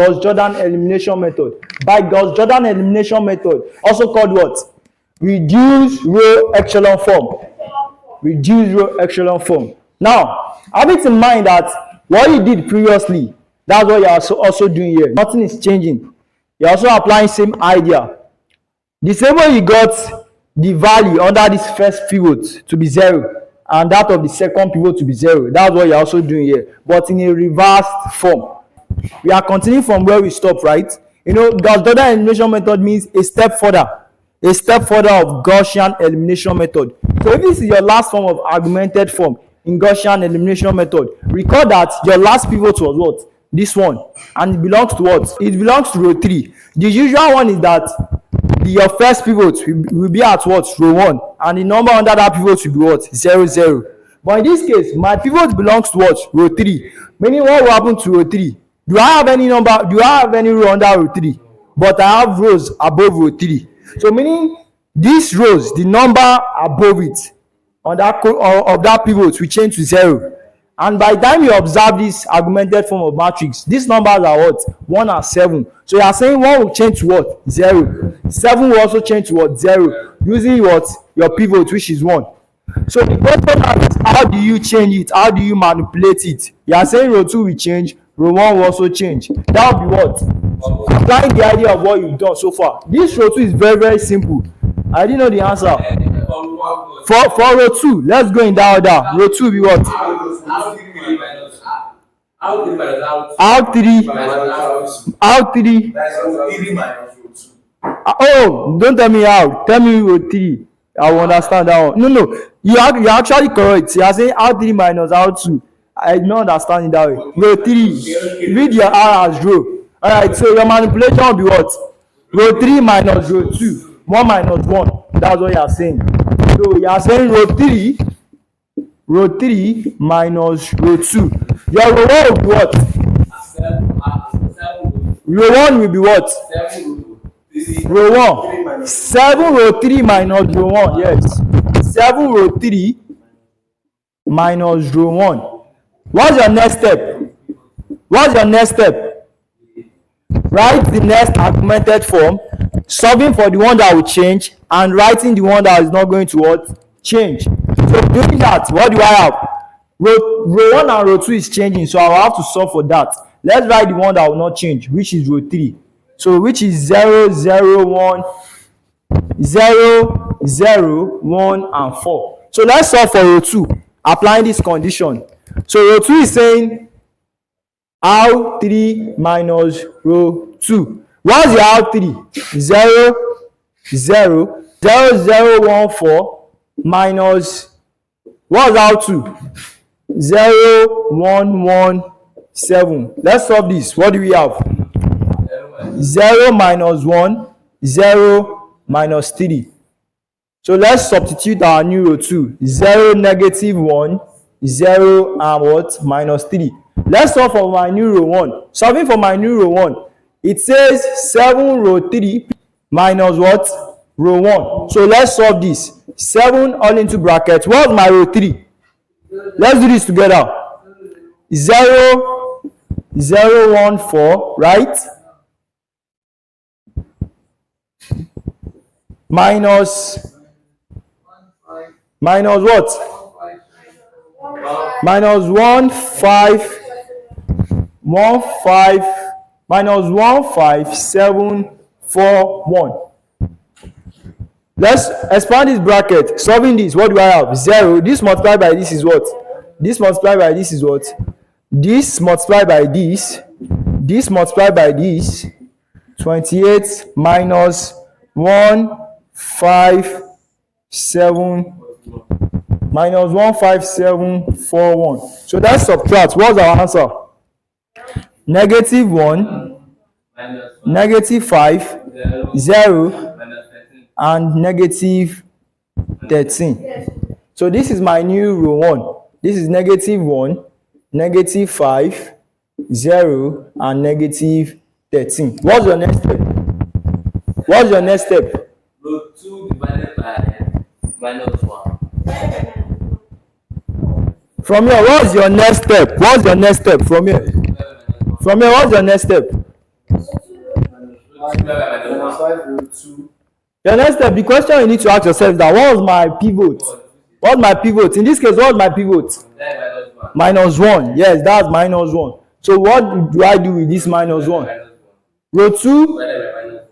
Gauss Jordan Elimination Method. By Gauss Jordan Elimination Method, also called what? Reduced row echelon form. Reduced row echelon form. Now, have it in mind that what you did previously, that's what you're also doing here. Nothing is changing. You're also applying same idea. The same way you got the value under this first pivot to be 0 and that of the second pivot to be 0. That's what you're also doing here, but in a reversed form. We are continuing from where we stopped, right? You know, Gauss Jordan Elimination Method means a step further of Gaussian Elimination Method. So if this is your last form of augmented form in Gaussian Elimination Method, recall that your last pivot was what? This one, and it belongs to what? It belongs to row 3. The usual one is that your first pivot will be at what? Row 1, and the number under that pivot will be what? 0, 0. But in this case, my pivot belongs to what? Row 3. Meaning, what will happen to row 3? Do I have any number? Do I have any row under row 3? But I have rows above row 3. So meaning these rows, the number above it on that of that pivot will change to 0. And by the time you observe this augmented form of matrix, these numbers are what? 1 and 7. So you are saying 1 will change to what? 0. 7 will also change to what? 0. Using what? Your pivot, which is 1. So the question is, how do you change it? How do you manipulate it? You are saying row 2 will change, row 1 will also change. That will be what? Applying the idea of what you've done so far. This row 2 is very, very simple. I didn't know the answer. For row 2, let's go in that order. Row 2 will be what? R3. Oh, don't tell me how. Tell me row 3. I will understand that one. No. You are actually correct. You are saying R3 minus R2. I do not understand it that way. Row 3. Read your R as row. Alright, so your manipulation will be what? Row 3 minus row 2. 1 minus 1. That's what you are saying. So you are saying row 3 minus row 2. Your row 1 will be what? Row 1 will be what? Row 1. 7 row 3 minus row 1. Yes. 7 row 3 minus row 1. What's your next step? Write the next augmented form, solving for the one that will change and writing the one that is not going to what? Change. So doing that, what do I have? Row 1 and row 2 is changing, so I will have to solve for that. Let's write the one that will not change, which is row 3. So which is 0, 0, 1, 0, 0, 1, and 4. So let's solve for row 2, applying this condition. So row 2 is saying R3 minus row 2. What's your R3? 0, 0, 0, 0, 1, 4 minus, what's R2? 0, 1, 1, 7. Let's solve this. What do we have? 0 minus 1, 0 minus 3. So let's substitute our new row 2. 0, negative 1, 0, and what? Minus 3. Let's solve for my new row 1. Solving for my new row 1. It says 7 row 3 minus what? Row 1. So let's solve this. 7 all into brackets. What's my row 3? Let's do this together. 0, 0, 1, 4, right? Minus what? Minus 1, 5, 1, 5, minus 1, 5, 7, 4, 1. Let's expand this bracket. Solving this, what do I have? 0. This multiplied by this is what? This multiplied by this is what? This multiplied by this. This multiplied by this. 28 minus 1, 5, 7, minus 1, 5, 7, 4, 1. So let's subtract. What's our answer? Negative 1, negative 5, 0, and negative 13. So this is my new row 1. This is negative 1, negative 5, 0, and negative 13. What's your next step? What's your next step? Row 2 divided by minus 1. From here, what's your next step? What's your next step from here? From here, what's your next step? Minus 5 root 2. The next step, the question you need to ask yourself is that what was my pivot? What was my pivot? In this case, what was my pivot? Minus 1. Yes, that's minus 1. So what do I do with this minus 1? Row 2?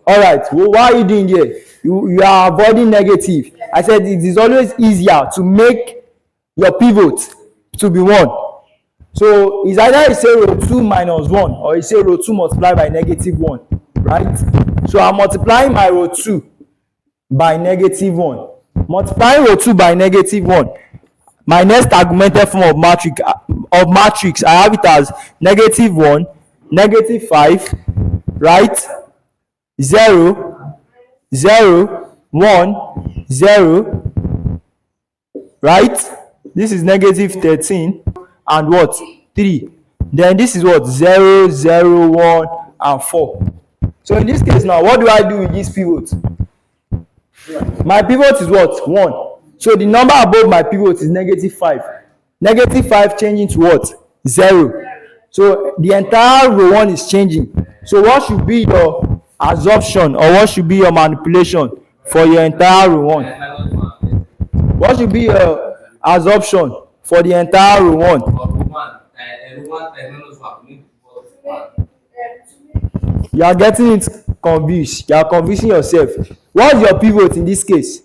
Alright, well, what are you doing here? You are avoiding negative. I said it is always easier to make your pivot to be 1. So it's either you say row 2 minus 1 or you say row 2 multiplied by negative 1. Right? So I'm multiplying my row 2 by negative 1. Multiplying row 2 by negative 1. My next augmented form of matrix, I have it as negative 1, negative 5, right? 0, 0, 1, 0, right? This is negative 13 and what? 3. Then this is what? 0, 0, 1 and 4. So in this case now, what do I do with this pivot? My pivot is what? 1. So the number above my pivot is negative 5. Negative 5 changing to what? 0. So the entire row 1 is changing. So what should be your absorption or what should be your manipulation for your entire row 1? What should be your absorption for the entire row 1? You are getting it confused. You are confusing yourself. What is your pivot in this case?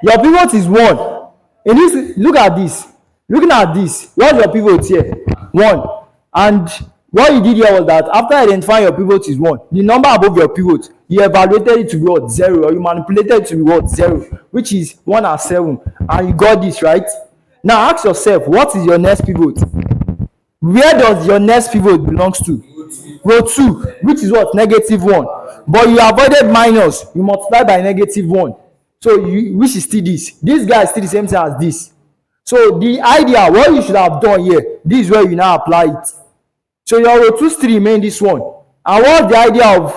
Your pivot is 1. In this, look at this. Looking at this, what's your pivot here? 1. And what you did here was that after identifying your pivot is 1, the number above your pivot, you evaluated it to be what? 0, or you manipulated it to be what? 0, which is 1 and 7. And you got this, right? Now ask yourself, what is your next pivot? Where does your next pivot belongs to? Row 2, which is what? Negative 1. But you avoided minus, you multiply by negative 1. So which is still this. This guy is still the same thing as this. So the idea, what you should have done here, this is where you now apply it. So your row 2 still remain this one. And what's the idea of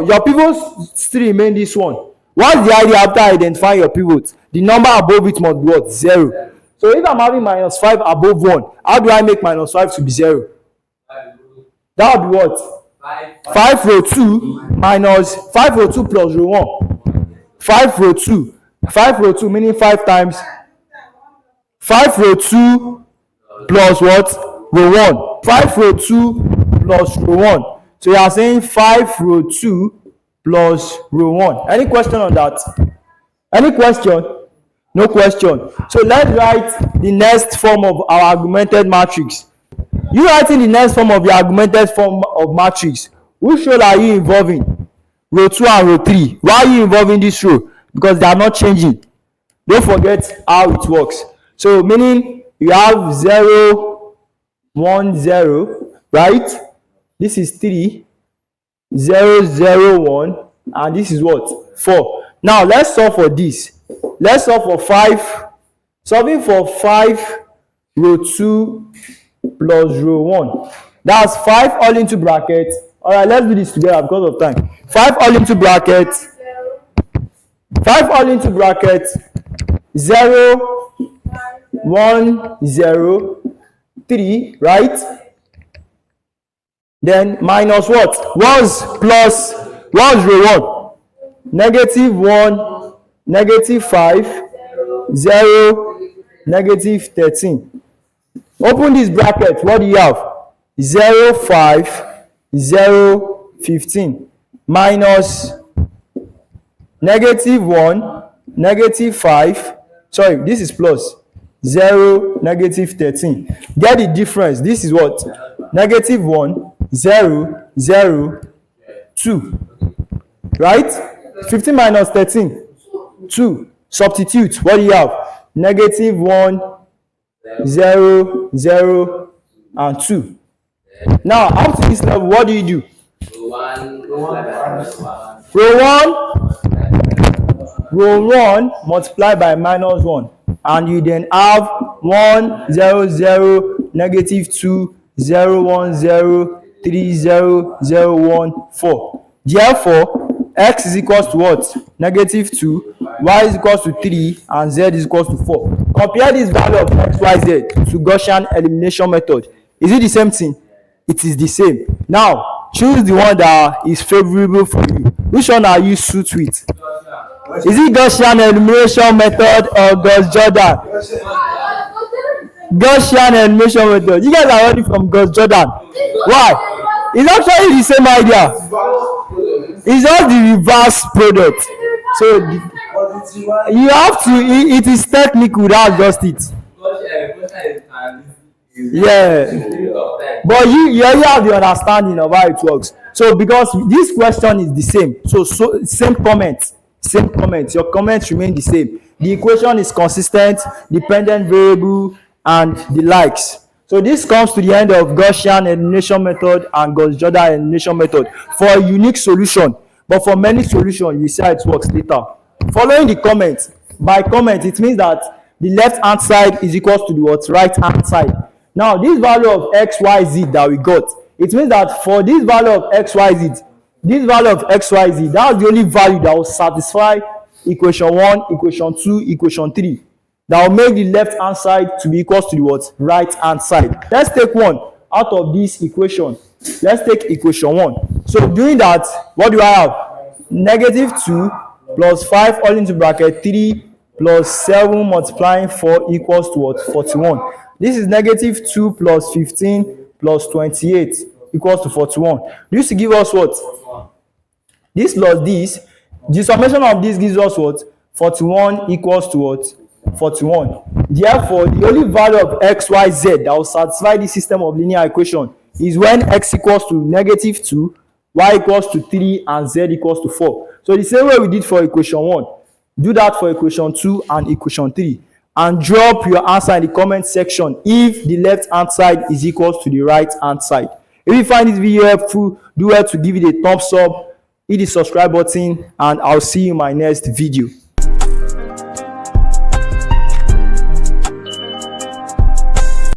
your pivot still remain this one? What's the idea after identifying your pivot? The number above it must be what? 0. So if I'm having minus 5 above 1, how do I make minus 5 to be 0? That would be what? 5 row 2 minus 5 row 2 plus row 1. 5 row 2. 5 row 2 meaning 5 times 5 row 2 plus what? Row 1. 5 row 2 plus row 1. So you are saying 5 row 2 plus row 1. Any question on that? Any question? No question. So let's write the next form of our augmented matrix. You writing the next form of your augmented form of matrix. Which row are you involving? Row 2 and row 3. Why are you involving this row? Because they are not changing. Don't forget how it works. So meaning you have 0, 1, 0, right? This is 3, 0, 0, 1, and this is what? 4. Now let's solve for this. Let's solve for 5. Solving for 5 row 2 plus row 1. That's 5 all into bracket. Alright, let's do this together because of time. 5 all into bracket. 5 all into bracket. 0, 1, 0, 3, right? Then minus what? What's plus? What's row 1? Negative 1, negative 5, 0, negative 13. Open this bracket. What do you have? 0, 5, 0, 15. Minus negative 1, negative 5. Sorry, this is plus. 0, negative 13. Get the difference. This is what? Negative 1, 0, 0, 2. Right? 15 minus 13. 2. Substitute. What do you have? Negative 1, 0, 0, and 2. Now, up to this level, what do you do? Row 1 multiply by minus 1. And you then have 1, 0, 0, negative 2, 0, 1, 0, 3, 0, 0, 1, 4. Therefore, x is equals to what? Negative 2, y is equals to 3, and z is equals to 4. Compare this value of x, y, z to Gaussian elimination method. Is it the same thing? It is the same. Now, choose the one that is favorable for you. Which one are you suit with? Is it Gaussian elimination method or Gauss Jordan? Gaussian elimination method. You guys are already from Gauss Jordan. Why? It's actually the same idea. It's just the reverse product. So you have to. It is technical. That's just it. Yeah, but you already have the understanding of how it works. So because this question is the same, so same comment, your comments remain the same. The equation is consistent, dependent variable, and the likes. So this comes to the end of Gaussian elimination method and Gauss Jordan elimination method for a unique solution. But for many solutions, you see how it works later. Following the comment, by comment it means that the left hand side is equal to the what? Right hand side. Now this value of xyz that we got, it means that for this value of xyz, that's the only value that will satisfy equation 1, equation 2, equation 3. That will make the left hand side to be equal to the what? Right hand side. Let's take one out of this equation. Let's take equation 1. So doing that, what do I have? Negative 2 plus 5 all into bracket 3 plus 7 multiplying 4 equals to what? 41. This is negative 2 plus 15 plus 28 equals to 41. This will give us what? This plus this. The summation of this gives us what? 41 equals to what? 41. Therefore, the only value of x, y, z that will satisfy this system of linear equation is when x equals to negative 2, y equals to 3, and z equals to 4. So the same way we did for equation 1, do that for equation 2 and equation 3. And drop your answer in the comment section if the left hand side is equal to the right hand side. If you find this video helpful, do well to give it a thumbs up, hit the subscribe button, and I'll see you in my next video.